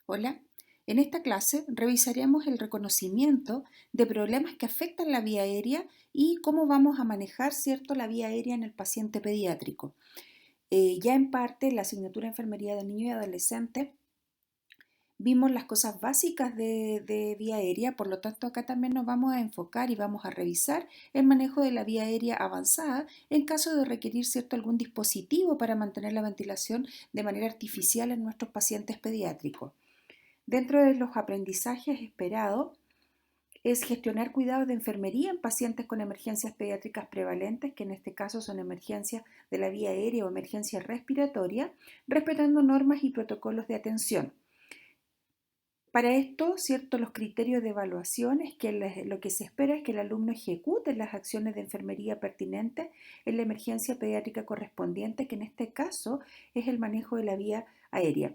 Hola, en esta clase revisaremos el reconocimiento de problemas que afectan la vía aérea y cómo vamos a manejar, ¿cierto?, la vía aérea en el paciente pediátrico. Ya en parte, en la asignatura de Enfermería de Niños y Adolescentes, vimos las cosas básicas de vía aérea, por lo tanto acá también nos vamos a enfocar y vamos a revisar el manejo de la vía aérea avanzada en caso de requerir, ¿cierto?, algún dispositivo para mantener la ventilación de manera artificial en nuestros pacientes pediátricos. Dentro de los aprendizajes esperados es gestionar cuidados de enfermería en pacientes con emergencias pediátricas prevalentes, que en este caso son emergencias de la vía aérea o emergencias respiratorias, respetando normas y protocolos de atención. Para esto, ¿cierto?, los criterios de evaluación es que lo que se espera es que el alumno ejecute las acciones de enfermería pertinentes en la emergencia pediátrica correspondiente, que en este caso es el manejo de la vía aérea.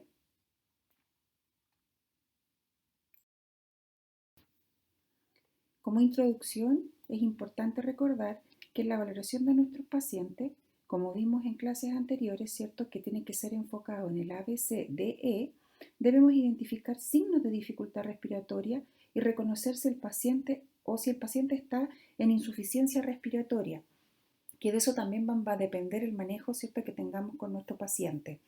Como introducción, es importante recordar que en la valoración de nuestros pacientes, como vimos en clases anteriores, ¿cierto?, que tiene que ser enfocado en el ABCDE, debemos identificar signos de dificultad respiratoria y reconocer si el paciente está en insuficiencia respiratoria, que de eso también va a depender el manejo, ¿cierto?, que tengamos con nuestro paciente.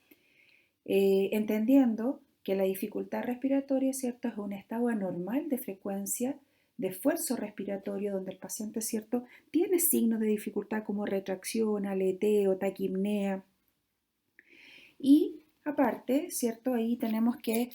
Entendiendo que la dificultad respiratoria, ¿cierto?, es un estado anormal de frecuencia de esfuerzo respiratorio donde el paciente, ¿cierto?, tiene signos de dificultad como retracción, aleteo, taquipnea. Y aparte, ¿cierto?, ahí tenemos que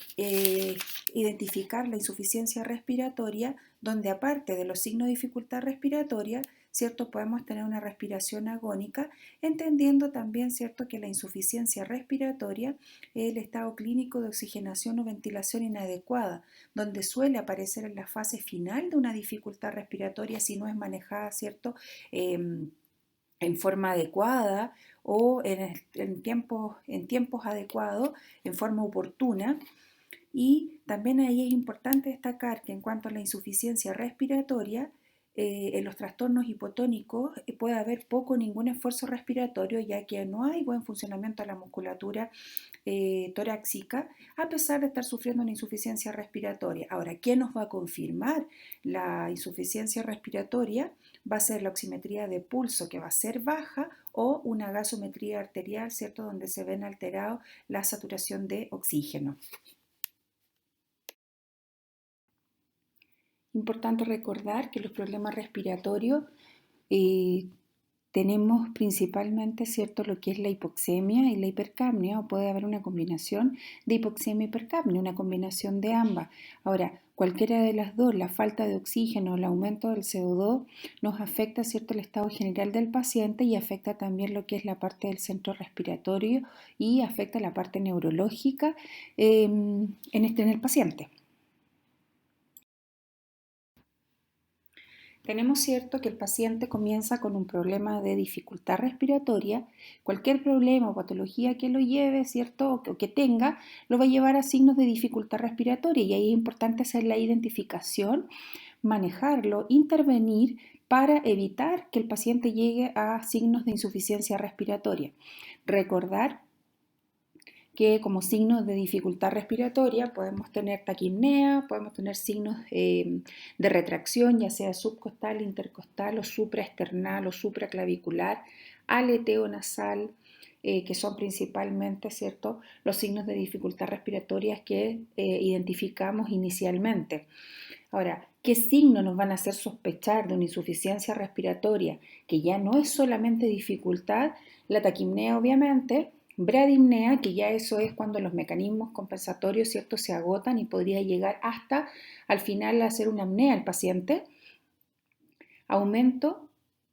identificar la insuficiencia respiratoria, donde aparte de los signos de dificultad respiratoria, ¿cierto?, podemos tener una respiración agónica, entendiendo también, ¿cierto?, que la insuficiencia respiratoria es el estado clínico de oxigenación o ventilación inadecuada, donde suele aparecer en la fase final de una dificultad respiratoria si no es manejada, ¿cierto?, en forma adecuada o en tiempos adecuados, en forma oportuna. Y también ahí es importante destacar que en cuanto a la insuficiencia respiratoria, en los trastornos hipotónicos puede haber poco o ningún esfuerzo respiratorio, ya que no hay buen funcionamiento de la musculatura torácica, a pesar de estar sufriendo una insuficiencia respiratoria. Ahora, ¿qué nos va a confirmar la insuficiencia respiratoria? Va a ser la oximetría de pulso, que va a ser baja, o una gasometría arterial, ¿cierto?, donde se ven alterados la saturación de oxígeno. Importante recordar que los problemas respiratorios tenemos principalmente, ¿cierto?, lo que es la hipoxemia y la hipercapnia, o puede haber una combinación de hipoxemia y hipercapnia, una combinación de ambas. Ahora, cualquiera de las dos, la falta de oxígeno o el aumento del CO2, nos afecta, ¿cierto?, el estado general del paciente y afecta también lo que es la parte del centro respiratorio y afecta la parte neurológica en el paciente. Tenemos cierto que el paciente comienza con un problema de dificultad respiratoria, cualquier problema o patología que lo lleve, cierto, o que tenga, lo va a llevar a signos de dificultad respiratoria y ahí es importante hacer la identificación, manejarlo, intervenir para evitar que el paciente llegue a signos de insuficiencia respiratoria. Recordar que como signos de dificultad respiratoria podemos tener taquipnea, podemos tener signos de retracción, ya sea subcostal, intercostal o supraesternal o supraclavicular, aleteo nasal, que son principalmente, ¿cierto?, los signos de dificultad respiratoria que identificamos inicialmente. Ahora, ¿qué signos nos van a hacer sospechar de una insuficiencia respiratoria? Que ya no es solamente dificultad, la taquipnea obviamente, bradipnea, que ya eso es cuando los mecanismos compensatorios, ¿cierto?, se agotan y podría llegar hasta al final a hacer una apnea al paciente. Aumento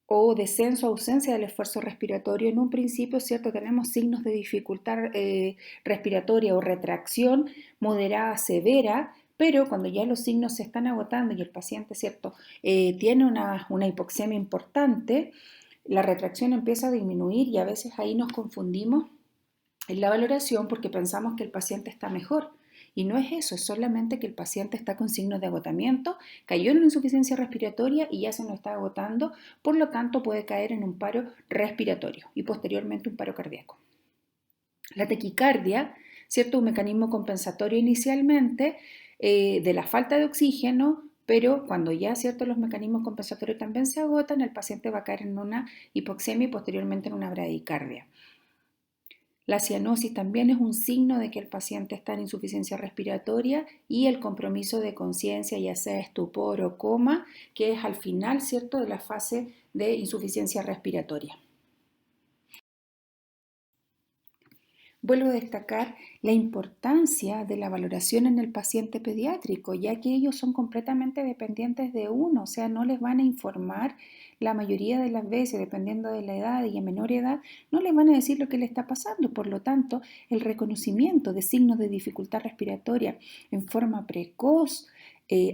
o descenso, ausencia del esfuerzo respiratorio. En un principio, ¿cierto?, tenemos signos de dificultad respiratoria o retracción moderada, severa, pero cuando ya los signos se están agotando y el paciente, ¿cierto?, tiene una hipoxemia importante, la retracción empieza a disminuir y a veces ahí nos confundimos en la valoración porque pensamos que el paciente está mejor. Y no es eso, es solamente que el paciente está con signos de agotamiento, cayó en una insuficiencia respiratoria y ya se nos está agotando, por lo tanto puede caer en un paro respiratorio y posteriormente un paro cardíaco. La taquicardia ¿cierto? Un mecanismo compensatorio inicialmente de la falta de oxígeno, pero cuando ya, ¿cierto?, los mecanismos compensatorios también se agotan, el paciente va a caer en una hipoxemia y posteriormente en una bradicardia. La cianosis también es un signo de que el paciente está en insuficiencia respiratoria y el compromiso de conciencia, ya sea estupor o coma, que es al final, ¿cierto?, de la fase de insuficiencia respiratoria. Vuelvo a destacar la importancia de la valoración en el paciente pediátrico, ya que ellos son completamente dependientes de uno, o sea, no les van a informar la mayoría de las veces, dependiendo de la edad y a menor edad, no les van a decir lo que le está pasando. Por lo tanto, el reconocimiento de signos de dificultad respiratoria en forma precoz,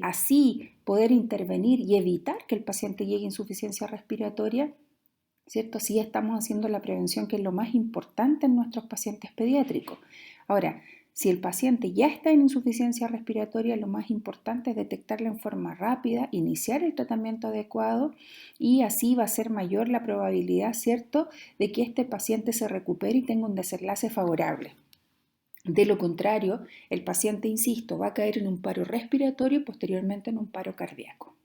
así poder intervenir y evitar que el paciente llegue a insuficiencia respiratoria, ¿cierto? Así estamos haciendo la prevención, que es lo más importante en nuestros pacientes pediátricos. Ahora, si el paciente ya está en insuficiencia respiratoria, lo más importante es detectarla en forma rápida, iniciar el tratamiento adecuado y así va a ser mayor la probabilidad, ¿cierto?, de que este paciente se recupere y tenga un desenlace favorable. De lo contrario, el paciente, insisto, va a caer en un paro respiratorio y posteriormente en un paro cardíaco.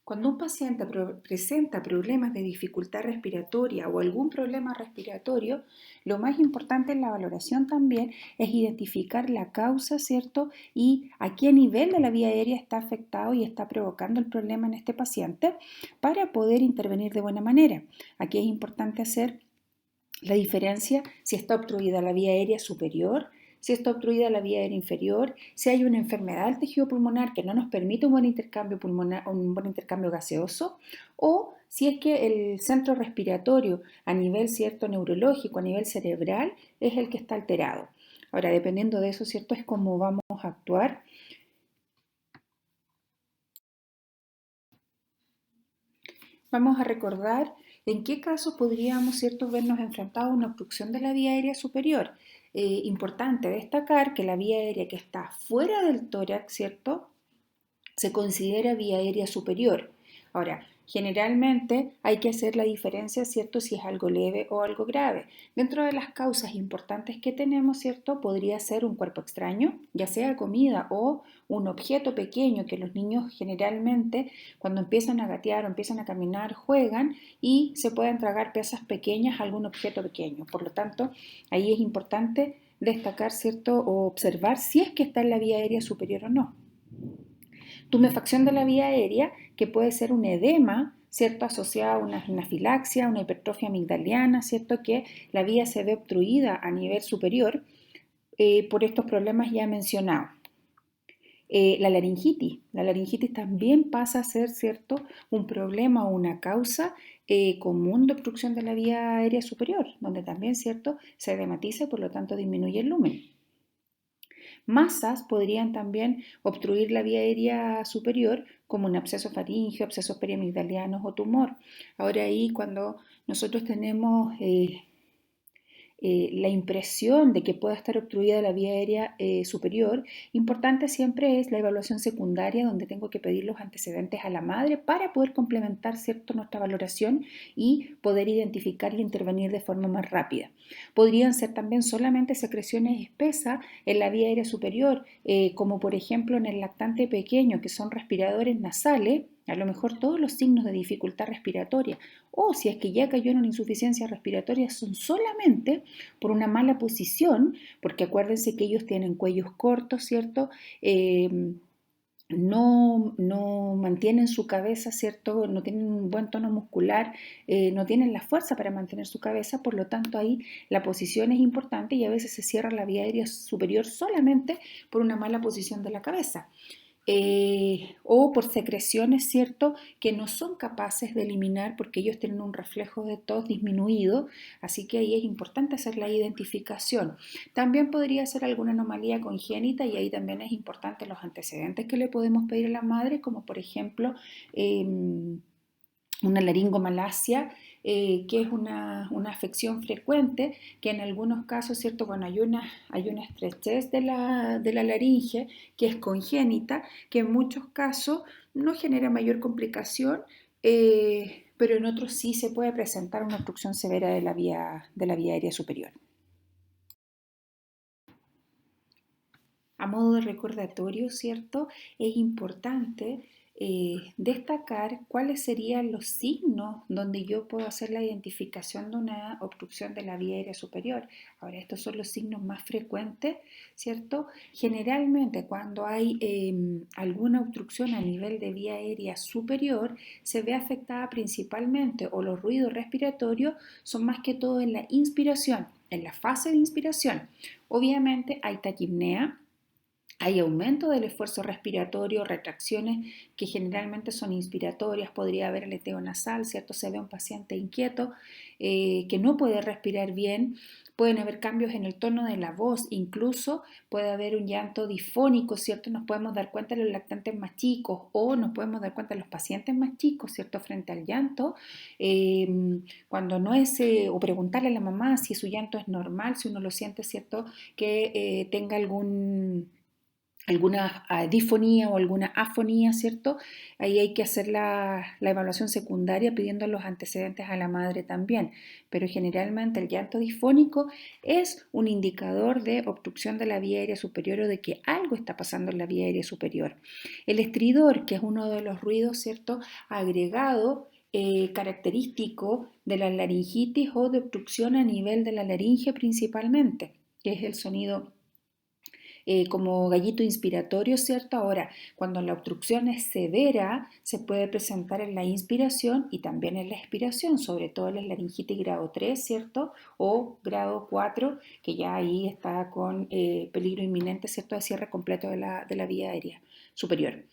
Cuando un paciente presenta problemas de dificultad respiratoria o algún problema respiratorio, lo más importante en la valoración también es identificar la causa, ¿cierto? Y a qué nivel de la vía aérea está afectado y está provocando el problema en este paciente para poder intervenir de buena manera. Aquí es importante hacer la diferencia si está obstruida la vía aérea superior, si está obstruida la vía aérea inferior, si hay una enfermedad del tejido pulmonar que no nos permite un buen intercambio pulmonar, un buen intercambio gaseoso, o si es que el centro respiratorio a nivel, cierto, neurológico, a nivel cerebral, es el que está alterado. Ahora, dependiendo de eso, cierto, es cómo vamos a actuar. Vamos a recordar en qué casos podríamos, ¿cierto?, vernos enfrentados a una obstrucción de la vía aérea superior. Importante destacar que la vía aérea que está fuera del tórax, ¿cierto?, se considera vía aérea superior. Ahora, generalmente hay que hacer la diferencia, ¿cierto?, si es algo leve o algo grave. Dentro de las causas importantes que tenemos, ¿cierto?, podría ser un cuerpo extraño, ya sea comida o un objeto pequeño que los niños generalmente cuando empiezan a gatear o empiezan a caminar juegan y se pueden tragar piezas pequeñas a algún objeto pequeño. Por lo tanto, ahí es importante destacar, ¿cierto?, o observar si es que está en la vía aérea superior o no. Tumefacción de la vía aérea, que puede ser un edema, ¿cierto?, asociado a una anafilaxia, una hipertrofia amigdaliana, ¿cierto?, que la vía se ve obstruida a nivel superior por estos problemas ya mencionados. La laringitis también pasa a ser, ¿cierto?, un problema o una causa común de obstrucción de la vía aérea superior, donde también, ¿cierto?, se edematiza y por lo tanto disminuye el lumen. Masas podrían también obstruir la vía aérea superior, como un absceso faríngeo, abscesos periamigdalianos o tumor. Ahora ahí cuando nosotros tenemos la impresión de que pueda estar obstruida la vía aérea superior, importante siempre es la evaluación secundaria, donde tengo que pedir los antecedentes a la madre para poder complementar, ¿cierto?, nuestra valoración y poder identificar y intervenir de forma más rápida. Podrían ser también solamente secreciones espesas en la vía aérea superior, como por ejemplo en el lactante pequeño, que son respiradores nasales, a lo mejor todos los signos de dificultad respiratoria, o si es que ya cayó en una insuficiencia respiratoria, son solamente por una mala posición, porque acuérdense que ellos tienen cuellos cortos, ¿cierto? No mantienen su cabeza, ¿cierto? No tienen un buen tono muscular, no tienen la fuerza para mantener su cabeza, por lo tanto ahí la posición es importante y a veces se cierra la vía aérea superior solamente por una mala posición de la cabeza. O por secreciones, ¿cierto?, que no son capaces de eliminar porque ellos tienen un reflejo de tos disminuido, así que ahí es importante hacer la identificación. También podría ser alguna anomalía congénita y ahí también es importante los antecedentes que le podemos pedir a la madre, como por ejemplo una laringomalacia, que es una afección frecuente, que en algunos casos, ¿cierto? Bueno, hay una estrechez de la laringe que es congénita, que en muchos casos no genera mayor complicación, pero en otros sí se puede presentar una obstrucción severa de la vía aérea superior. A modo de recordatorio, ¿cierto? Es importante destacar cuáles serían los signos donde yo puedo hacer la identificación de una obstrucción de la vía aérea superior. Ahora, estos son los signos más frecuentes, ¿cierto? Generalmente, cuando hay alguna obstrucción a nivel de vía aérea superior, se ve afectada principalmente, o los ruidos respiratorios son más que todo en la inspiración, en la fase de inspiración. Obviamente hay taquipnea. Hay aumento del esfuerzo respiratorio, retracciones que generalmente son inspiratorias, podría haber aleteo nasal, ¿cierto? Se ve un paciente inquieto que no puede respirar bien, pueden haber cambios en el tono de la voz, incluso puede haber un llanto difónico, ¿cierto? Nos podemos dar cuenta en los lactantes más chicos o nos podemos dar cuenta en los pacientes más chicos, ¿cierto? Frente al llanto, cuando no es, o preguntarle a la mamá si su llanto es normal, si uno lo siente, ¿cierto? Que tenga alguna difonía o alguna afonía, ¿cierto? Ahí hay que hacer la evaluación secundaria pidiendo los antecedentes a la madre también, pero generalmente el llanto difónico es un indicador de obstrucción de la vía aérea superior o de que algo está pasando en la vía aérea superior. El estridor, que es uno de los ruidos, ¿cierto? Agregado característico de la laringitis o de obstrucción a nivel de la laringe principalmente, que es el sonido como gallito inspiratorio, ¿cierto? Ahora, cuando la obstrucción es severa, se puede presentar en la inspiración y también en la expiración, sobre todo en la laringitis grado 3, ¿cierto? O grado 4, que ya ahí está con peligro inminente, ¿cierto? De cierre completo de la vía aérea superior.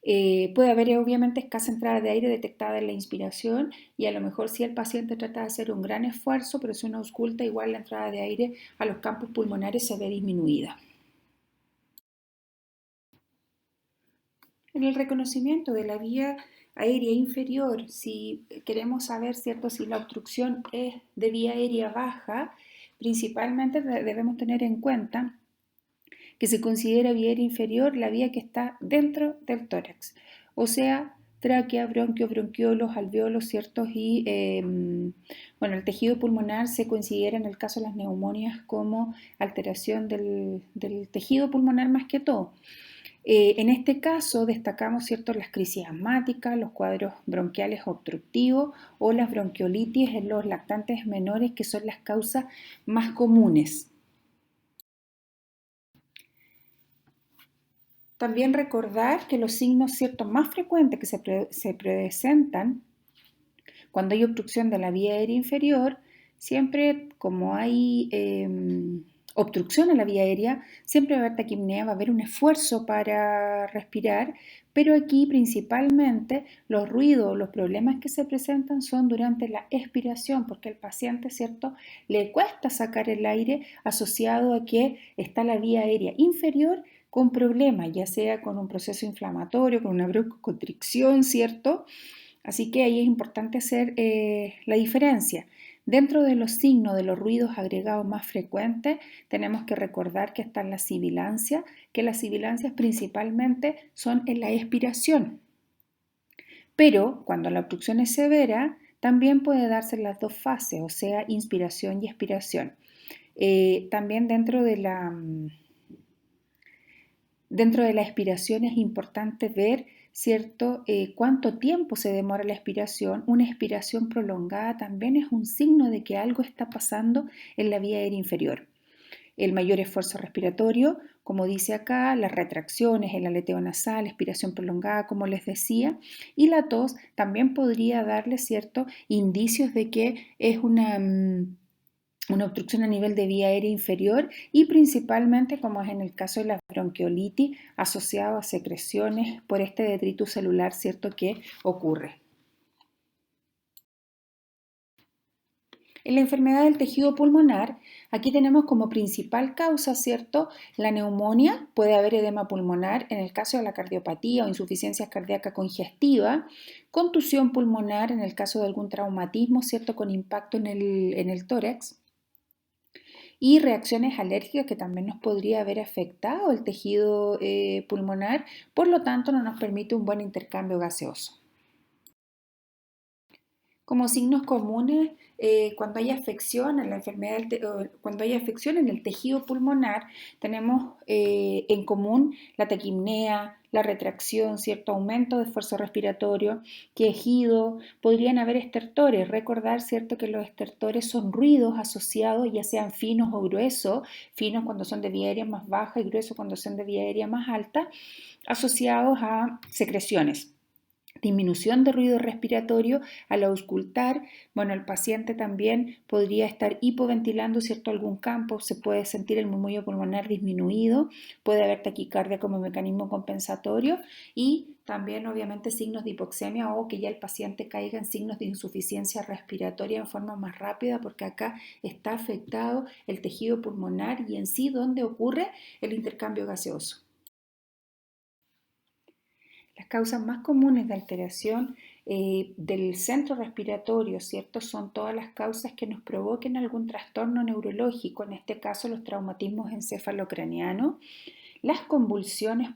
Puede haber obviamente escasa entrada de aire detectada en la inspiración y a lo mejor si el paciente trata de hacer un gran esfuerzo, pero si uno ausculta, igual la entrada de aire a los campos pulmonares se ve disminuida. En el reconocimiento de la vía aérea inferior, si queremos saber, ¿cierto?, si la obstrucción es de vía aérea baja, principalmente debemos tener en cuenta que se considera vía aérea inferior la vía que está dentro del tórax, o sea, tráquea, bronquio, bronquiolos, alveolos, ¿cierto? Y bueno, el tejido pulmonar se considera en el caso de las neumonias como alteración del tejido pulmonar más que todo. En este caso destacamos, ¿cierto?, las crisis asmáticas, los cuadros bronquiales obstructivos o las bronquiolitis en los lactantes menores, que son las causas más comunes. También recordar que los signos, ¿cierto?, más frecuentes que se presentan cuando hay obstrucción de la vía aérea inferior, siempre como hay obstrucción a la vía aérea, siempre va a haber taquipnea, va a haber un esfuerzo para respirar, pero aquí principalmente los ruidos, los problemas que se presentan son durante la expiración, porque al paciente, ¿cierto?, le cuesta sacar el aire asociado a que está la vía aérea inferior con problemas, ya sea con un proceso inflamatorio, con una broncoconstricción, ¿cierto? Así que ahí es importante hacer la diferencia. Dentro de los signos de los ruidos agregados más frecuentes, tenemos que recordar que están las sibilancias, que las sibilancias principalmente son en la expiración. Pero cuando la obstrucción es severa, también puede darse en las dos fases, o sea, inspiración y expiración. También dentro de la expiración es importante ver, ¿cierto?, cuánto tiempo se demora la expiración. Una expiración prolongada también es un signo de que algo está pasando en la vía aérea inferior. El mayor esfuerzo respiratorio, como dice acá, las retracciones, el aleteo nasal, expiración prolongada, como les decía, y la tos también podría darle, ¿cierto?, indicios de que es una obstrucción a nivel de vía aérea inferior y principalmente, como es en el caso de la bronquiolitis, asociado a secreciones por este detritus celular, ¿cierto?, que ocurre. En la enfermedad del tejido pulmonar, aquí tenemos como principal causa, ¿cierto?, la neumonía, puede haber edema pulmonar en el caso de la cardiopatía o insuficiencia cardíaca congestiva, contusión pulmonar en el caso de algún traumatismo, ¿cierto?, con impacto en el tórax, y reacciones alérgicas que también nos podría haber afectado el tejido pulmonar, por lo tanto no nos permite un buen intercambio gaseoso. Como signos comunes, cuando hay afección en la enfermedad, cuando hay afección en el tejido pulmonar, tenemos en común la taquipnea, la retracción, cierto aumento de esfuerzo respiratorio, quejido, podrían haber estertores. Recordar, cierto, que los estertores son ruidos asociados, ya sean finos o gruesos, finos cuando son de vía aérea más baja y gruesos cuando son de vía aérea más alta, asociados a secreciones. Disminución de ruido respiratorio al auscultar. Bueno, el paciente también podría estar hipoventilando, ¿cierto? Algún campo, se puede sentir el murmullo pulmonar disminuido, puede haber taquicardia como mecanismo compensatorio y también obviamente signos de hipoxemia o que ya el paciente caiga en signos de insuficiencia respiratoria en forma más rápida porque acá está afectado el tejido pulmonar y en sí donde ocurre el intercambio gaseoso. Las causas más comunes de alteración del centro respiratorio, ¿cierto? Son todas las causas que nos provoquen algún trastorno neurológico, en este caso los traumatismos encefalocranianos. Las convulsiones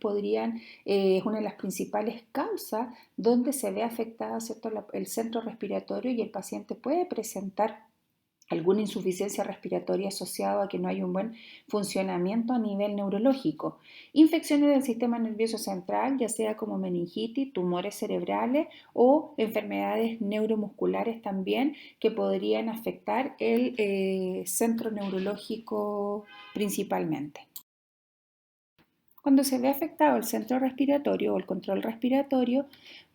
es una de las principales causas donde se ve afectado, ¿cierto? El centro respiratorio y el paciente puede presentar alguna insuficiencia respiratoria asociada a que no hay un buen funcionamiento a nivel neurológico. Infecciones del sistema nervioso central, ya sea como meningitis, tumores cerebrales o enfermedades neuromusculares también que podrían afectar el centro neurológico principalmente. Cuando se ve afectado el centro respiratorio o el control respiratorio,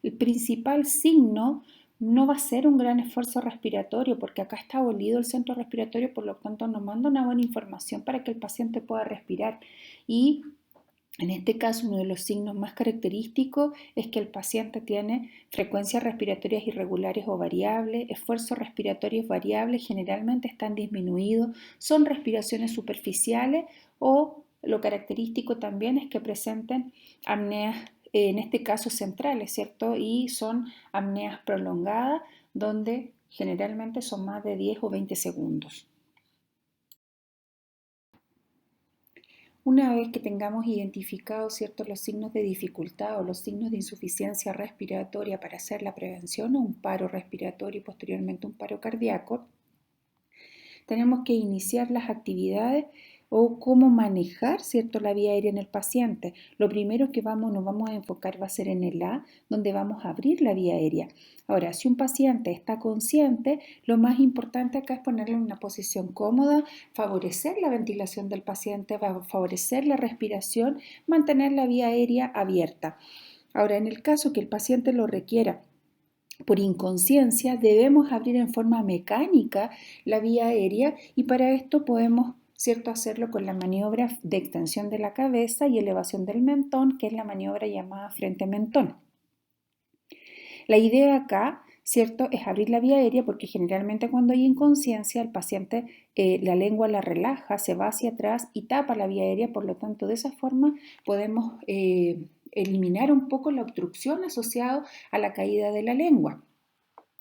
el principal signo no va a ser un gran esfuerzo respiratorio porque acá está abolido el centro respiratorio, por lo tanto nos manda una buena información para que el paciente pueda respirar. Y en este caso, uno de los signos más característicos es que el paciente tiene frecuencias respiratorias irregulares o variables, esfuerzos respiratorios variables, generalmente están disminuidos, son respiraciones superficiales o lo característico también es que presenten apneas, en este caso centrales, ¿cierto? Y son apneas prolongadas donde generalmente son más de 10 o 20 segundos. Una vez que tengamos identificados, ¿cierto?, los signos de dificultad o los signos de insuficiencia respiratoria para hacer la prevención o un paro respiratorio y posteriormente un paro cardíaco, tenemos que iniciar las actividades o cómo manejar, ¿cierto?, la vía aérea en el paciente. Lo primero que nos vamos a enfocar va a ser en el A, donde vamos a abrir la vía aérea. Ahora, si un paciente está consciente, lo más importante acá es ponerlo en una posición cómoda, favorecer la ventilación del paciente, favorecer la respiración, mantener la vía aérea abierta. Ahora, en el caso que el paciente lo requiera, por inconsciencia debemos abrir en forma mecánica la vía aérea y para esto podemos, ¿cierto?, hacerlo con la maniobra de extensión de la cabeza y elevación del mentón, que es la maniobra llamada frente-mentón. La idea acá, ¿cierto?, es abrir la vía aérea porque generalmente cuando hay inconsciencia el paciente la lengua la relaja, se va hacia atrás y tapa la vía aérea, por lo tanto de esa forma podemos eliminar un poco la obstrucción asociada a la caída de la lengua.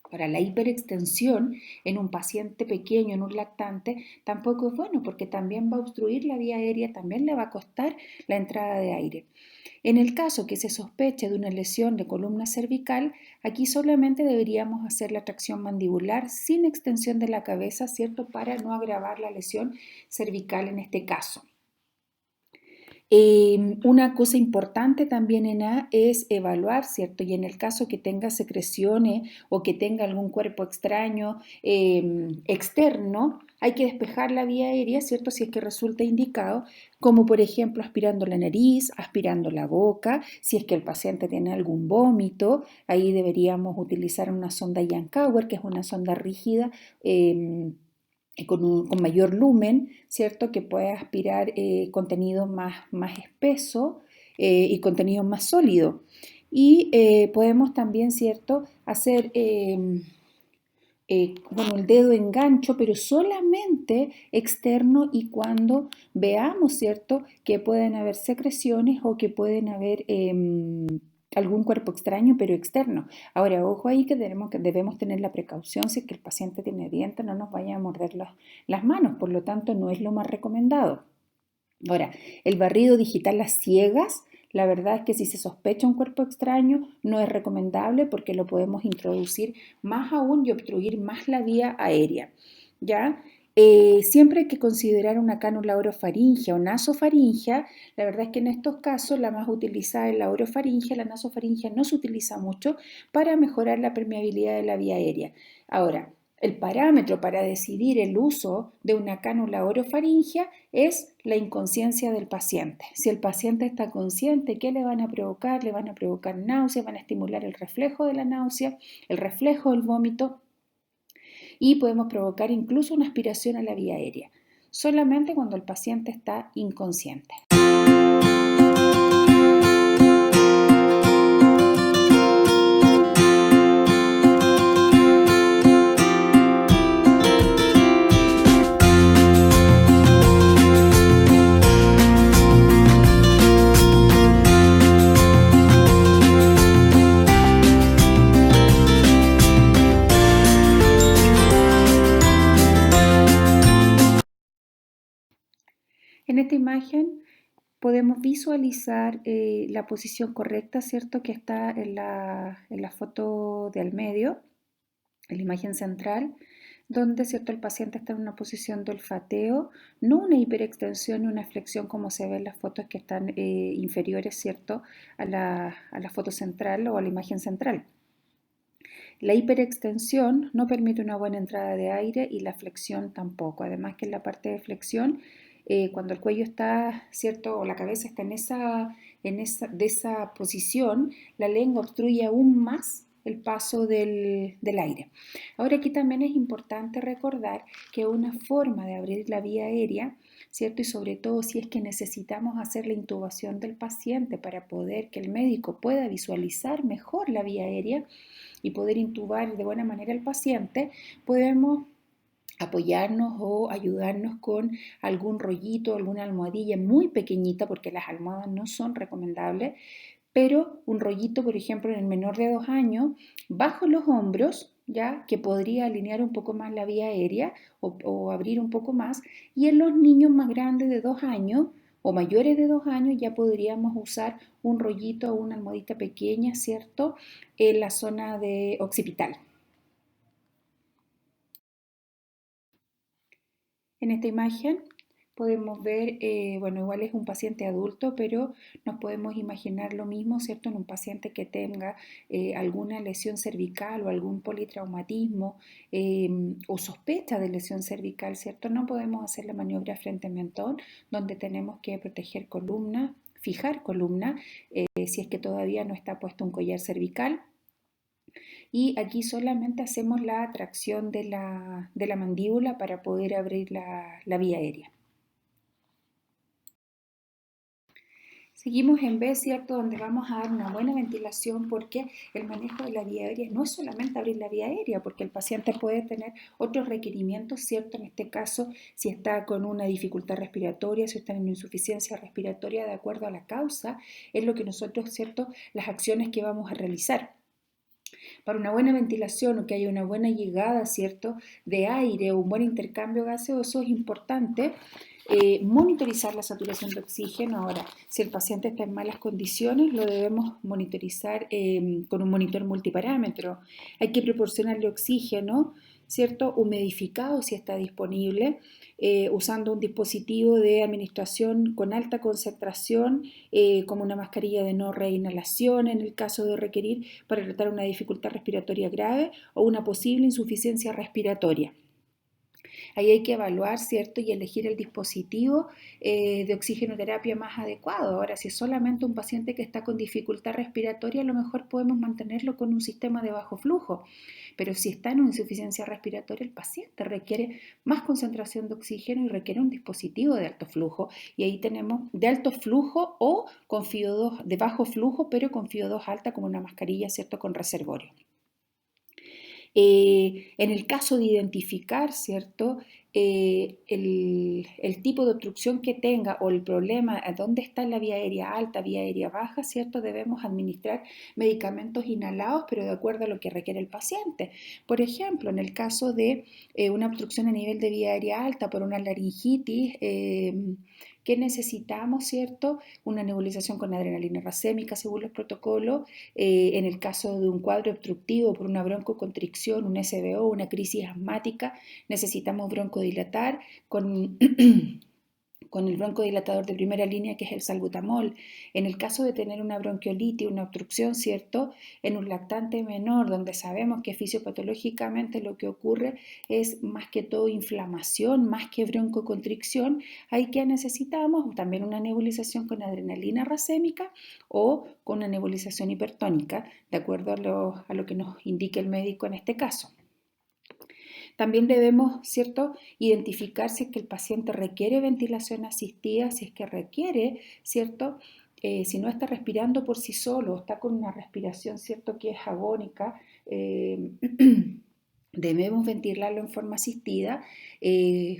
Para la hiperextensión en un paciente pequeño, en un lactante, tampoco es bueno porque también va a obstruir la vía aérea, también le va a costar la entrada de aire. En el caso que se sospeche de una lesión de columna cervical, aquí solamente deberíamos hacer la tracción mandibular sin extensión de la cabeza, ¿cierto?, para no agravar la lesión cervical en este caso. Una cosa importante también en A es evaluar, ¿cierto? Y en el caso que tenga secreciones o que tenga algún cuerpo extraño externo, hay que despejar la vía aérea, ¿cierto? Si es que resulta indicado, como por ejemplo aspirando la nariz, aspirando la boca, si es que el paciente tiene algún vómito, ahí deberíamos utilizar una sonda Yankauer, que es una sonda rígida, con mayor lumen, ¿cierto?, que puede aspirar contenido más espeso y contenido más sólido. Y podemos también, ¿cierto?, hacer el dedo en gancho, pero solamente externo y cuando veamos, ¿cierto?, que pueden haber secreciones o que pueden haber algún cuerpo extraño pero externo. Ahora, ojo ahí que debemos tener la precaución si es que el paciente tiene dientes, no nos vaya a morder las manos, por lo tanto no es lo más recomendado. Ahora, el barrido digital a ciegas, La verdad es que si se sospecha un cuerpo extraño no es recomendable porque lo podemos introducir más aún y obstruir más la vía aérea, ¿ya? Siempre hay que considerar una cánula orofaringia o nasofaringia. La verdad es que en estos casos la más utilizada es la orofaringia, la nasofaringia no se utiliza mucho para mejorar la permeabilidad de la vía aérea. Ahora, el parámetro para decidir el uso de una cánula orofaringia es la inconsciencia del paciente. Si el paciente está consciente, ¿qué le van a provocar? Le van a provocar náuseas, van a estimular el reflejo de la náusea, el reflejo del vómito y podemos provocar incluso una aspiración a la vía aérea, solamente cuando el paciente está inconsciente. En esta imagen podemos visualizar la posición correcta, ¿cierto? Que está en la foto del medio, en la imagen central, donde, ¿cierto? El paciente está en una posición de olfateo, no una hiperextensión ni una flexión como se ve en las fotos que están inferiores, ¿cierto? A la foto central o a la imagen central. La hiperextensión no permite una buena entrada de aire y la flexión tampoco. Además que en la parte de flexión, cuando el cuello está, ¿cierto? O la cabeza está de esa posición, la lengua obstruye aún más el paso del aire. Ahora aquí también es importante recordar que una forma de abrir la vía aérea, ¿cierto? Y sobre todo si es que necesitamos hacer la intubación del paciente para poder que el médico pueda visualizar mejor la vía aérea, y poder intubar de buena manera al paciente, podemos apoyarnos o ayudarnos con algún rollito, alguna almohadilla muy pequeñita, porque las almohadas no son recomendables, pero un rollito, por ejemplo, en el menor de 2 años, bajo los hombros, ya que podría alinear un poco más la vía aérea o abrir un poco más, y en los niños más grandes de 2 años o mayores de 2 años ya podríamos usar un rollito o una almohadita pequeña, ¿cierto? En la zona de occipital. En esta imagen podemos ver, bueno, igual es un paciente adulto, pero nos podemos imaginar lo mismo, ¿cierto? En un paciente que tenga alguna lesión cervical o algún politraumatismo o sospecha de lesión cervical, ¿cierto? No podemos hacer la maniobra frente mentón, donde tenemos que proteger columna, fijar columna, si es que todavía no está puesto un collar cervical. Y aquí solamente hacemos la tracción de la mandíbula para poder abrir la vía aérea. Seguimos en B, ¿cierto? Donde vamos a dar una buena ventilación porque el manejo de la vía aérea no es solamente abrir la vía aérea, porque el paciente puede tener otros requerimientos, ¿cierto? En este caso, si está con una dificultad respiratoria, si está en una insuficiencia respiratoria, de acuerdo a la causa, es lo que nosotros, ¿cierto? Las acciones que vamos a realizar. Para una buena ventilación o que haya una buena llegada, ¿cierto?, de aire o un buen intercambio gaseoso, es importante monitorizar la saturación de oxígeno. Ahora, si el paciente está en malas condiciones, lo debemos monitorizar con un monitor multiparámetro. Hay que proporcionarle oxígeno, ¿cierto?, humidificado si está disponible, usando un dispositivo de administración con alta concentración, como una mascarilla de no reinhalación en el caso de requerir para tratar una dificultad respiratoria grave o una posible insuficiencia respiratoria. Ahí hay que evaluar, ¿cierto? Y elegir el dispositivo de oxigenoterapia más adecuado. Ahora, si es solamente un paciente que está con dificultad respiratoria, a lo mejor podemos mantenerlo con un sistema de bajo flujo. Pero si está en una insuficiencia respiratoria, el paciente requiere más concentración de oxígeno y requiere un dispositivo de alto flujo. Y ahí tenemos de alto flujo o con FIO2 de bajo flujo, pero con FIO2 alta, como una mascarilla, ¿cierto? Con reservorio. En el caso de identificar, ¿cierto?, el tipo de obstrucción que tenga o el problema, dónde está la vía aérea alta, vía aérea baja, ¿cierto?, debemos administrar medicamentos inhalados, pero de acuerdo a lo que requiere el paciente. Por ejemplo, en el caso de una obstrucción a nivel de vía aérea alta por una laringitis, que necesitamos, ¿cierto? Una nebulización con adrenalina racémica según los protocolos. En el caso de un cuadro obstructivo por una broncoconstricción, un SBO, una crisis asmática, necesitamos broncodilatar con con el broncodilatador de primera línea que es el salbutamol. En el caso de tener una bronquiolitis, una obstrucción, ¿cierto? En un lactante menor, donde sabemos que fisiopatológicamente lo que ocurre es más que todo inflamación, más que broncoconstricción, ahí que necesitamos también una nebulización con adrenalina racémica o con una nebulización hipertónica, de acuerdo a lo que nos indique el médico en este caso. También debemos, ¿cierto?, identificar si es que el paciente requiere ventilación asistida, si es que requiere, ¿cierto?, si no está respirando por sí solo, está con una respiración, ¿cierto?, que es agónica, debemos ventilarlo en forma asistida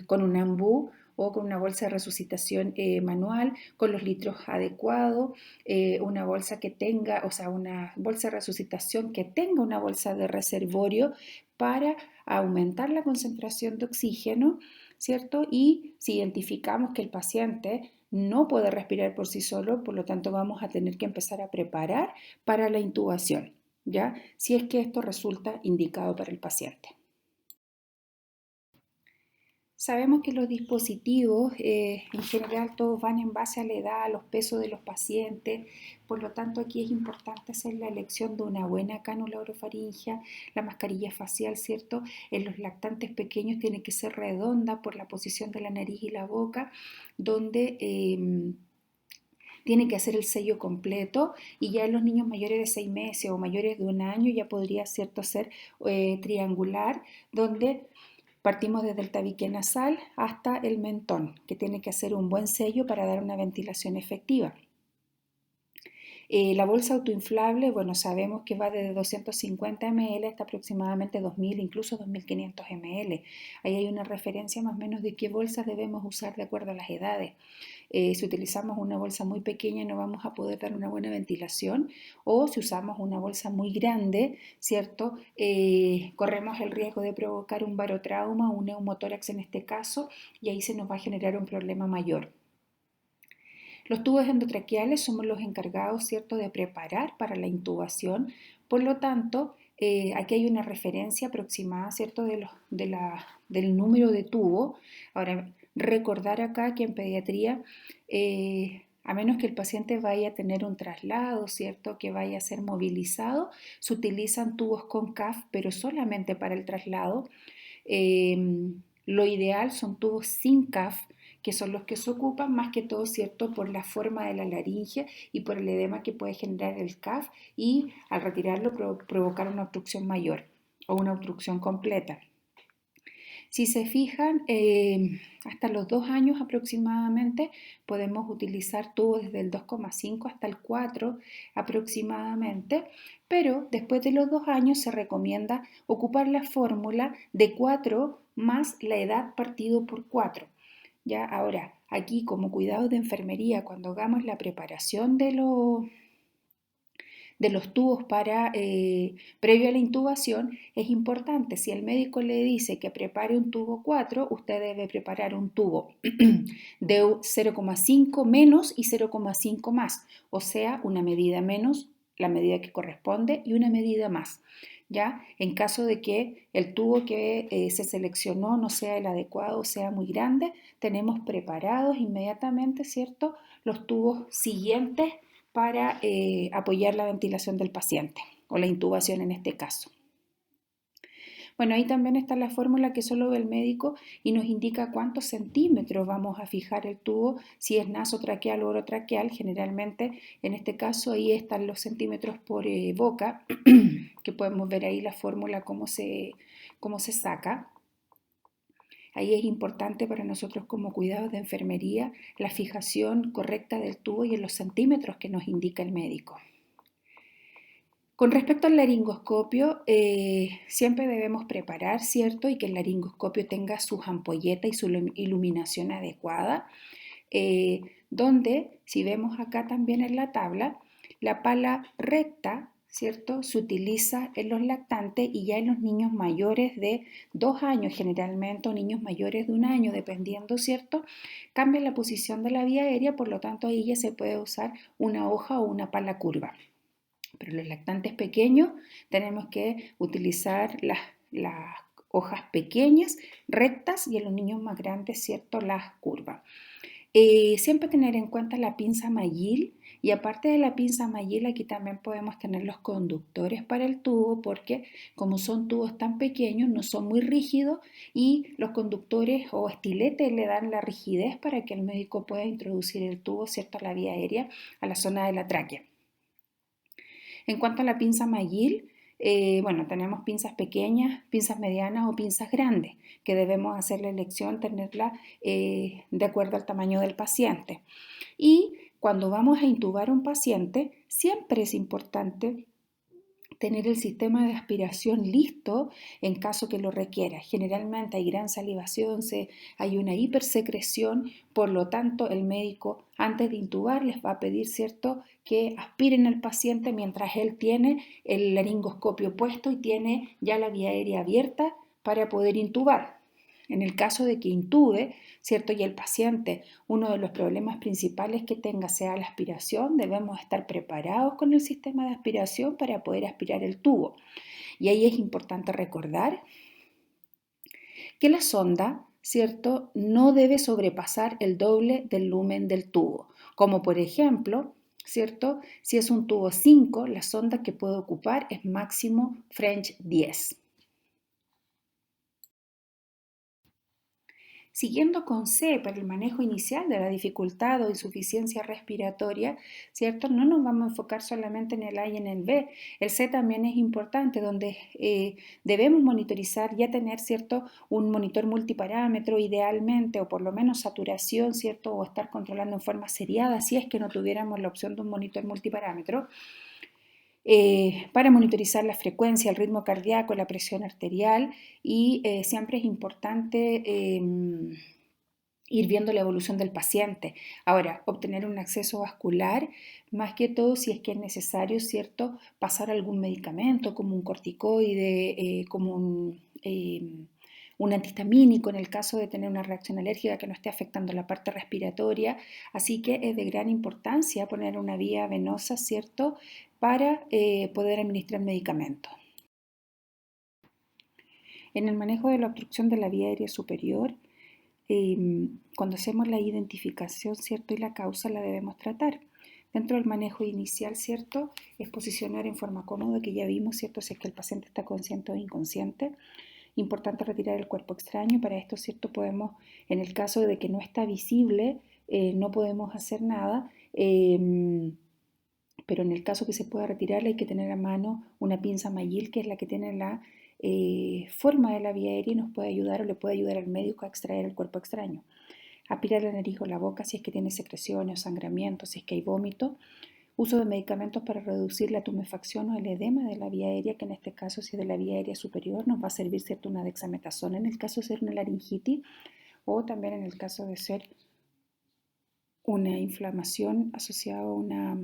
con un ambú o con una bolsa de resucitación manual, con los litros adecuados, una bolsa que tenga, o sea, una bolsa de resucitación que tenga una bolsa de reservorio para aumentar la concentración de oxígeno, ¿cierto? Y si identificamos que el paciente no puede respirar por sí solo, por lo tanto vamos a tener que empezar a preparar para la intubación, ¿ya? Si es que esto resulta indicado para el paciente. Sabemos que los dispositivos en general todos van en base a la edad, a los pesos de los pacientes, por lo tanto aquí es importante hacer la elección de una buena cánula orofaringea, la mascarilla facial, ¿cierto? En los lactantes pequeños tiene que ser redonda por la posición de la nariz y la boca, donde tiene que hacer el sello completo y ya en los niños mayores de 6 meses o mayores de un año ya podría, ¿cierto?, ser triangular, donde partimos desde el tabique nasal hasta el mentón, que tiene que hacer un buen sello para dar una ventilación efectiva. La bolsa autoinflable, bueno, sabemos que va desde 250 ml hasta aproximadamente 2000, incluso 2500 ml. Ahí hay una referencia más o menos de qué bolsas debemos usar de acuerdo a las edades. Si utilizamos una bolsa muy pequeña no vamos a poder dar una buena ventilación, o si usamos una bolsa muy grande, ¿cierto? Corremos el riesgo de provocar un barotrauma, un neumotórax en este caso, y ahí se nos va a generar un problema mayor. Los tubos endotraqueales somos los encargados, ¿cierto?, de preparar para la intubación, por lo tanto, aquí hay una referencia aproximada, ¿cierto?, del número de tubo. Ahora, recordar acá que en pediatría, a menos que el paciente vaya a tener un traslado, ¿cierto?, que vaya a ser movilizado, se utilizan tubos con CAF, pero solamente para el traslado. Lo ideal son tubos sin CAF, que son los que se ocupan más que todo, ¿cierto?, por la forma de la laringe y por el edema que puede generar el CAF y al retirarlo provocar una obstrucción mayor o una obstrucción completa. Si se fijan, hasta los 2 años aproximadamente podemos utilizar tubos desde el 2,5 hasta el 4 aproximadamente, pero después de los 2 años se recomienda ocupar la fórmula de 4 más la edad partido por 4. Ya, ahora, aquí como cuidado de enfermería, cuando hagamos la preparación de los tubos para previo a la intubación, es importante, si el médico le dice que prepare un tubo 4, usted debe preparar un tubo de 0,5 menos y 0,5 más, o sea, una medida menos, la medida que corresponde, y una medida más. ¿Ya? En caso de que el tubo que se seleccionó no sea el adecuado, sea muy grande, tenemos preparados inmediatamente, ¿cierto?, los tubos siguientes para apoyar la ventilación del paciente o la intubación en este caso. Bueno, ahí también está la fórmula que solo ve el médico y nos indica cuántos centímetros vamos a fijar el tubo, si es nasotraqueal o orotraqueal. Generalmente, en este caso, ahí están los centímetros por boca, que podemos ver ahí la fórmula cómo se saca. Ahí es importante para nosotros como cuidados de enfermería la fijación correcta del tubo y en los centímetros que nos indica el médico. Con respecto al laringoscopio, siempre debemos preparar, ¿cierto? Y que el laringoscopio tenga sus ampolletas y su iluminación adecuada, donde, si vemos acá también en la tabla, la pala recta, ¿cierto? Se utiliza en los lactantes y ya en los niños mayores de 2 años generalmente o niños mayores de 1 año, dependiendo, ¿cierto? Cambia la posición de la vía aérea, por lo tanto ahí ya se puede usar una hoja o una pala curva. Pero los lactantes pequeños tenemos que utilizar las hojas pequeñas, rectas, y en los niños más grandes, ¿cierto? Las curvas. Siempre tener en cuenta la pinza Mayil, y aparte de la pinza Mayil aquí también podemos tener los conductores para el tubo, porque como son tubos tan pequeños no son muy rígidos y los conductores o estiletes le dan la rigidez para que el médico pueda introducir el tubo, ¿cierto?, a la vía aérea, a la zona de la tráquea. En cuanto a la pinza Mayil, bueno, tenemos pinzas pequeñas, pinzas medianas o pinzas grandes, que debemos hacer la elección, tenerla de acuerdo al tamaño del paciente. Y cuando vamos a intubar a un paciente, siempre es importante tener el sistema de aspiración listo en caso que lo requiera. Generalmente hay gran salivación, hay una hipersecreción, por lo tanto el médico antes de intubar les va a pedir, ¿cierto?, que aspiren al paciente mientras él tiene el laringoscopio puesto y tiene ya la vía aérea abierta para poder intubar. En el caso de que intube, ¿cierto?, y el paciente, uno de los problemas principales que tenga sea la aspiración, debemos estar preparados con el sistema de aspiración para poder aspirar el tubo. Y ahí es importante recordar que la sonda, ¿cierto?, no debe sobrepasar el doble del lumen del tubo. Como por ejemplo, ¿cierto?, si es un tubo 5, la sonda que puede ocupar es máximo French 10. Siguiendo con C para el manejo inicial de la dificultad o insuficiencia respiratoria, ¿cierto? No nos vamos a enfocar solamente en el A y en el B. El C también es importante, donde debemos monitorizar, ya tener, ¿cierto?, un monitor multiparámetro idealmente, o por lo menos saturación, ¿cierto?, o estar controlando en forma seriada si es que no tuviéramos la opción de un monitor multiparámetro. Para monitorizar la frecuencia, el ritmo cardíaco, la presión arterial, y siempre es importante ir viendo la evolución del paciente. Ahora, obtener un acceso vascular, más que todo si es que es necesario, ¿cierto?, pasar algún medicamento como un corticoide, como un antihistamínico en el caso de tener una reacción alérgica que no esté afectando la parte respiratoria. Así que es de gran importancia poner una vía venosa, ¿cierto?, para poder administrar medicamentos. En el manejo de la obstrucción de la vía aérea superior, cuando hacemos la identificación, ¿cierto?, y la causa, la debemos tratar. Dentro del manejo inicial, ¿cierto?, es posicionar en forma cómoda, que ya vimos, ¿cierto?, si es que el paciente está consciente o inconsciente. Importante retirar el cuerpo extraño. Para esto, ¿cierto?, podemos, en el caso de que no está visible, no podemos hacer nada, pero en el caso que se pueda retirar hay que tener a mano una pinza Mayil, que es la que tiene la forma de la vía aérea y nos puede ayudar o le puede ayudar al médico a extraer el cuerpo extraño. Aspirar la nariz o la boca si es que tiene secreciones o sangramiento, si es que hay vómito. Uso de medicamentos para reducir la tumefacción o el edema de la vía aérea, que en este caso, si es de la vía aérea superior, nos va a servir, ¿cierto?, una dexametasona en el caso de ser una laringitis, o también en el caso de ser una inflamación asociada a una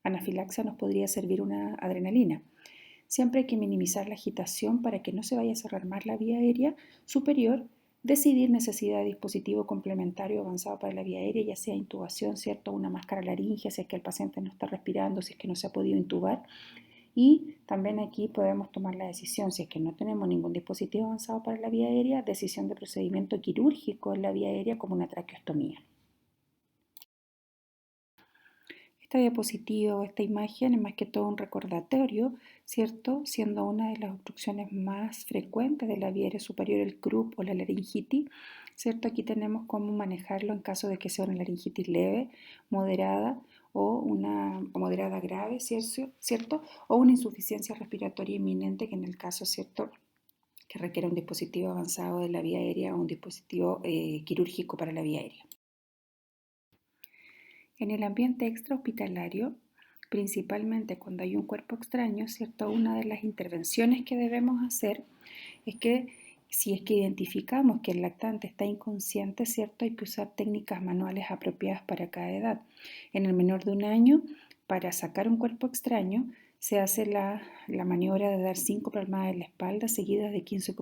anafilaxia, nos podría servir una adrenalina. Siempre hay que minimizar la agitación para que no se vaya a cerrar más la vía aérea superior. Decidir necesidad de dispositivo complementario avanzado para la vía aérea, ya sea intubación, ¿cierto?, una máscara laringea, si es que el paciente no está respirando, si es que no se ha podido intubar. Y también aquí podemos tomar la decisión, si es que no tenemos ningún dispositivo avanzado para la vía aérea, decisión de procedimiento quirúrgico en la vía aérea como una traqueostomía. Esta diapositiva o esta imagen es más que todo un recordatorio, ¿cierto? Siendo una de las obstrucciones más frecuentes de la vía aérea superior, el croup o la laringitis, ¿cierto? Aquí tenemos cómo manejarlo en caso de que sea una laringitis leve, moderada o una moderada grave, ¿cierto? O una insuficiencia respiratoria inminente, que en el caso, ¿cierto?, que requiere un dispositivo avanzado de la vía aérea o un dispositivo quirúrgico para la vía aérea. En el ambiente extrahospitalario, principalmente cuando hay un cuerpo extraño, ¿cierto?, una de las intervenciones que debemos hacer es que si es que identificamos que el lactante está inconsciente, ¿cierto?, hay que usar técnicas manuales apropiadas para cada edad. En el menor de 1 año, para sacar un cuerpo extraño, Se hace la maniobra de dar 5 palmadas en la espalda seguidas de 15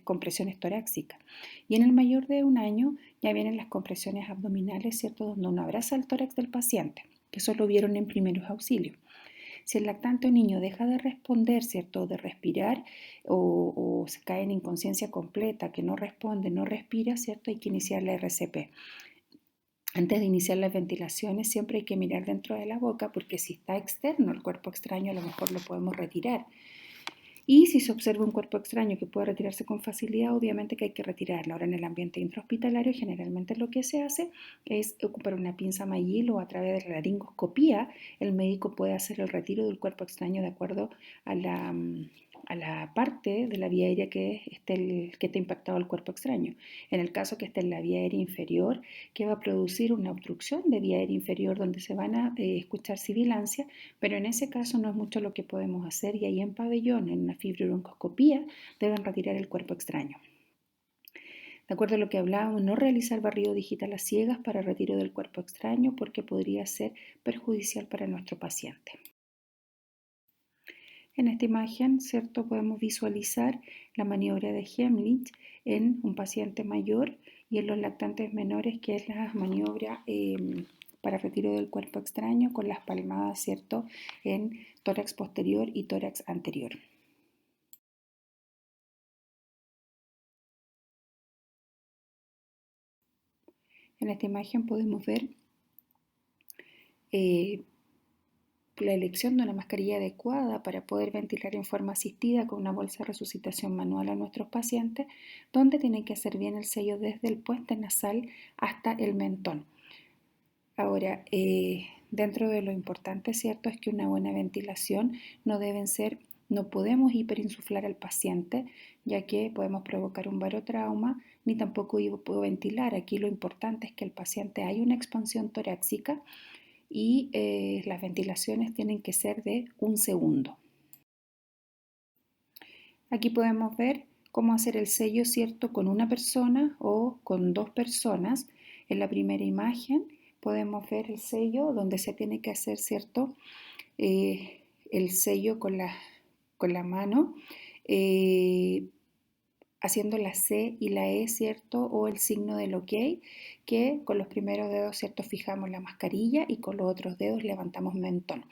compresiones torácicas. Y en el mayor de 1 año ya vienen las compresiones abdominales, ¿cierto? Donde uno abraza el tórax del paciente, que eso lo vieron en primeros auxilios. Si el lactante o niño deja de responder, ¿cierto? De respirar o se cae en inconsciencia completa, que no responde, no respira, ¿cierto? Hay que iniciar la RCP. Antes de iniciar las ventilaciones siempre hay que mirar dentro de la boca porque si está externo el cuerpo extraño a lo mejor lo podemos retirar. Y si se observa un cuerpo extraño que puede retirarse con facilidad, obviamente que hay que retirarlo. Ahora en el ambiente intrahospitalario generalmente lo que se hace es ocupar una pinza Mayil o a través de la laringoscopía el médico puede hacer el retiro del cuerpo extraño de acuerdo a la parte de la vía aérea que esté impactado el cuerpo extraño. En el caso que esté en la vía aérea inferior, que va a producir una obstrucción de vía aérea inferior donde se van a escuchar sibilancias, pero en ese caso no es mucho lo que podemos hacer y ahí en pabellón, en una fibrobroncoscopía, deben retirar el cuerpo extraño. De acuerdo a lo que hablábamos, no realizar barrido digital a ciegas para retiro del cuerpo extraño porque podría ser perjudicial para nuestro paciente. En esta imagen, ¿cierto? Podemos visualizar la maniobra de Heimlich en un paciente mayor y en los lactantes menores, que es la maniobra para retiro del cuerpo extraño con las palmadas, ¿cierto? En tórax posterior y tórax anterior. En esta imagen podemos ver la elección de una mascarilla adecuada para poder ventilar en forma asistida con una bolsa de resucitación manual a nuestros pacientes, donde tienen que hacer bien el sello desde el puente nasal hasta el mentón. Ahora, dentro de lo importante, ¿cierto?, es que una buena ventilación no podemos hiperinsuflar al paciente, ya que podemos provocar un barotrauma, ni tampoco hipoventilar. Aquí lo importante es que el paciente haya una expansión torácica y las ventilaciones tienen que ser de 1 segundo. Aquí podemos ver cómo hacer el sello, ¿cierto?, con una persona o con 2 personas. En la primera imagen podemos ver el sello donde se tiene que hacer, ¿cierto?, el sello con la mano, haciendo la C y la E, ¿cierto? O el signo del OK, que con los primeros dedos, ¿cierto? Fijamos la mascarilla y con los otros dedos levantamos mentón.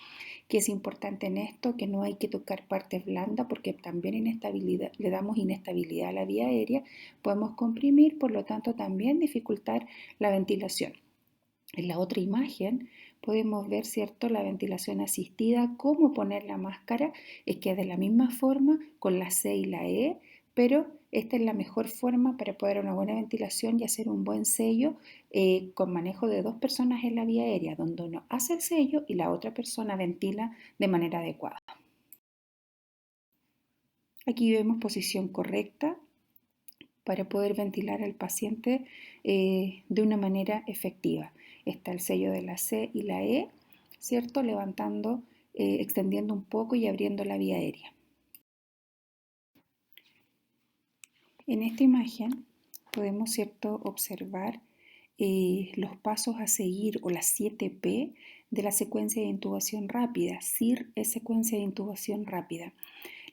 ¿Qué es importante en esto? Que no hay que tocar partes blandas porque también le damos inestabilidad a la vía aérea, podemos comprimir, por lo tanto también dificultar la ventilación. En la otra imagen podemos ver, ¿cierto?, la ventilación asistida, cómo poner la máscara, es que de la misma forma con la C y la E, pero esta es la mejor forma para poder una buena ventilación y hacer un buen sello con manejo de 2 personas en la vía aérea, donde uno hace el sello y la otra persona ventila de manera adecuada. Aquí vemos posición correcta para poder ventilar al paciente de una manera efectiva. Está el sello de la C y la E, ¿cierto? Levantando, extendiendo un poco y abriendo la vía aérea. En esta imagen podemos, ¿cierto?, observar los pasos a seguir o las 7P de la secuencia de intubación rápida. SIR es secuencia de intubación rápida.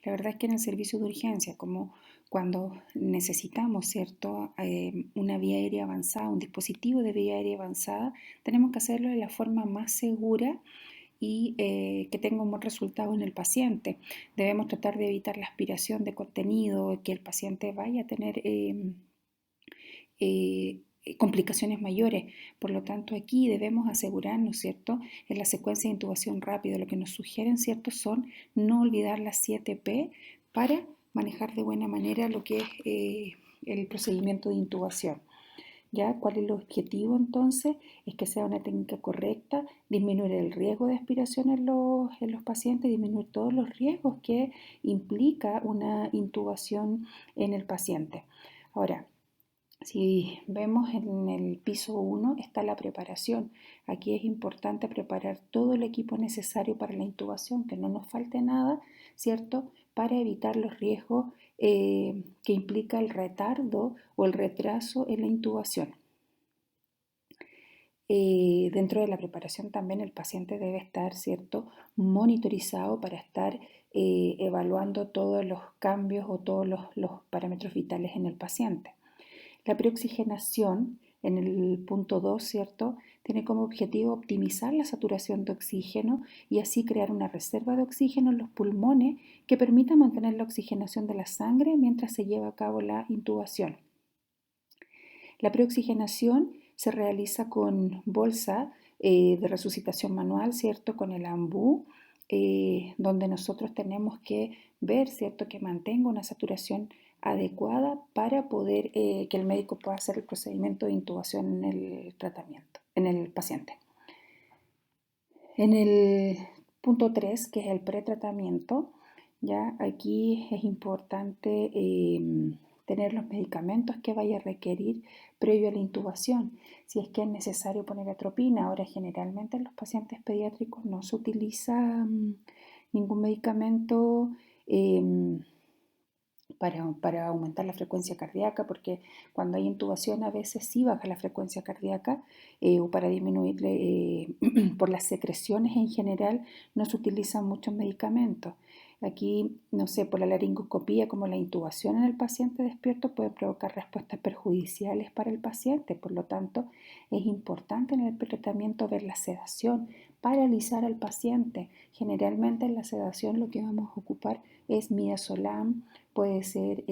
La verdad es que en el servicio de urgencia, como cuando necesitamos, ¿cierto?, una vía aérea avanzada, un dispositivo de vía aérea avanzada, tenemos que hacerlo de la forma más segura y que tenga un buen resultado en el paciente. Debemos tratar de evitar la aspiración de contenido, que el paciente vaya a tener complicaciones mayores. Por lo tanto, aquí debemos asegurarnos, ¿cierto?, en la secuencia de intubación rápida, lo que nos sugieren, ¿cierto?, son no olvidar las 7P para manejar de buena manera lo que es el procedimiento de intubación. ¿Ya? ¿Cuál es el objetivo entonces? Es que sea una técnica correcta, disminuir el riesgo de aspiración en los pacientes, disminuir todos los riesgos que implica una intubación en el paciente. Ahora, si vemos en el piso 1 está la preparación. Aquí es importante preparar todo el equipo necesario para la intubación, que no nos falte nada, ¿cierto?, para evitar los riesgos que implica el retardo o el retraso en la intubación. Dentro de la preparación también el paciente debe estar, ¿cierto?, monitorizado para estar evaluando todos los cambios o todos los parámetros vitales en el paciente. La preoxigenación, en el punto 2, ¿cierto?, tiene como objetivo optimizar la saturación de oxígeno y así crear una reserva de oxígeno en los pulmones que permita mantener la oxigenación de la sangre mientras se lleva a cabo la intubación. La preoxigenación se realiza con bolsa de resucitación manual, ¿cierto?, con el AMBU, donde nosotros tenemos que ver, ¿cierto?, que mantenga una saturación adecuada para poder que el médico pueda hacer el procedimiento de intubación en el tratamiento, en el paciente. En el punto 3, que es el pretratamiento, ya aquí es importante tener los medicamentos que vaya a requerir previo a la intubación. Si es que es necesario poner atropina, ahora generalmente en los pacientes pediátricos no se utiliza ningún medicamento para aumentar la frecuencia cardíaca, porque cuando hay intubación a veces sí baja la frecuencia cardíaca o para disminuir por las secreciones en general no se utilizan muchos medicamentos. Aquí, no sé, por la laringoscopía, como la intubación en el paciente despierto puede provocar respuestas perjudiciales para el paciente, por lo tanto es importante en el tratamiento ver la sedación, paralizar al paciente. Generalmente en la sedación lo que vamos a ocupar es midazolam, puede ser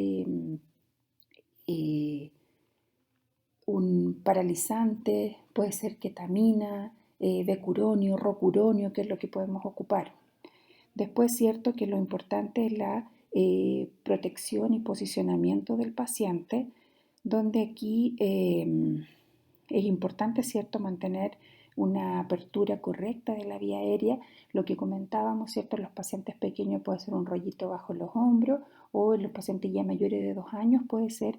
un paralizante, puede ser ketamina, becuronio, rocuronio, que es lo que podemos ocupar. Después, cierto que lo importante es la protección y posicionamiento del paciente, donde aquí es importante, cierto, mantener una apertura correcta de la vía aérea. Lo que comentábamos, cierto, en los pacientes pequeños puede ser un rollito bajo los hombros o en los pacientes ya mayores de 2 años puede ser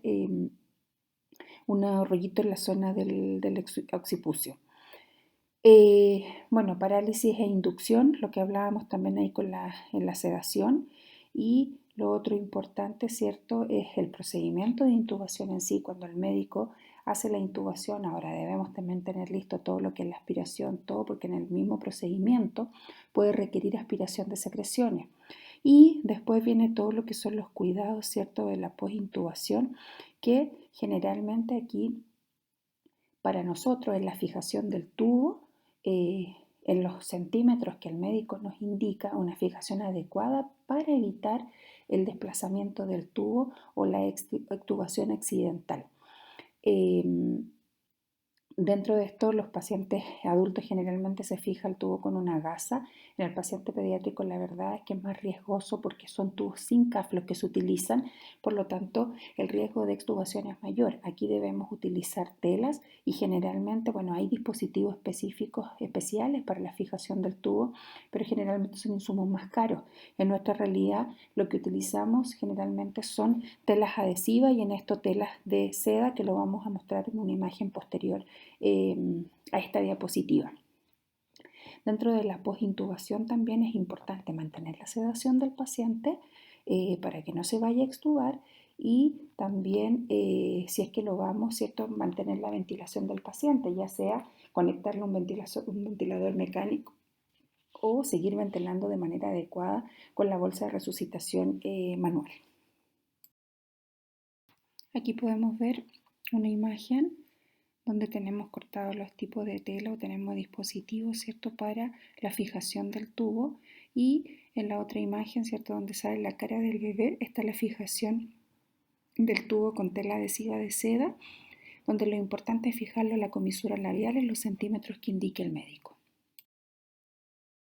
un rollito en la zona del occipucio. Bueno, parálisis e inducción, lo que hablábamos también ahí en la sedación. Y lo otro importante, ¿cierto?, es el procedimiento de intubación en sí. Cuando el médico hace la intubación, ahora debemos también tener listo todo lo que es la aspiración, todo, porque en el mismo procedimiento puede requerir aspiración de secreciones. Y después viene todo lo que son los cuidados, ¿cierto?, de la posintubación, que generalmente aquí para nosotros es la fijación del tubo en los centímetros que el médico nos indica, una fijación adecuada para evitar el desplazamiento del tubo o la extubación accidental. Dentro de esto, los pacientes adultos generalmente se fija el tubo con una gasa. En el paciente pediátrico la verdad es que es más riesgoso porque son tubos sin CAF los que se utilizan, por lo tanto el riesgo de extubación es mayor. Aquí debemos utilizar telas y generalmente, bueno, hay dispositivos específicos, especiales para la fijación del tubo, pero generalmente son insumos más caros. En nuestra realidad lo que utilizamos generalmente son telas adhesivas y en esto telas de seda, que lo vamos a mostrar en una imagen posterior a esta diapositiva. Dentro de la posintubación también es importante mantener la sedación del paciente para que no se vaya a extubar y también, si es que lo vamos, ¿cierto?, mantener la ventilación del paciente, ya sea conectarle un ventilador mecánico o seguir ventilando de manera adecuada con la bolsa de resucitación manual. Aquí podemos ver una imagen donde tenemos cortados los tipos de tela o tenemos dispositivos, ¿cierto?, para la fijación del tubo, y en la otra imagen, ¿cierto?, donde sale la cara del bebé, está la fijación del tubo con tela adhesiva de seda, donde lo importante es fijarlo en la comisura labial en los centímetros que indique el médico.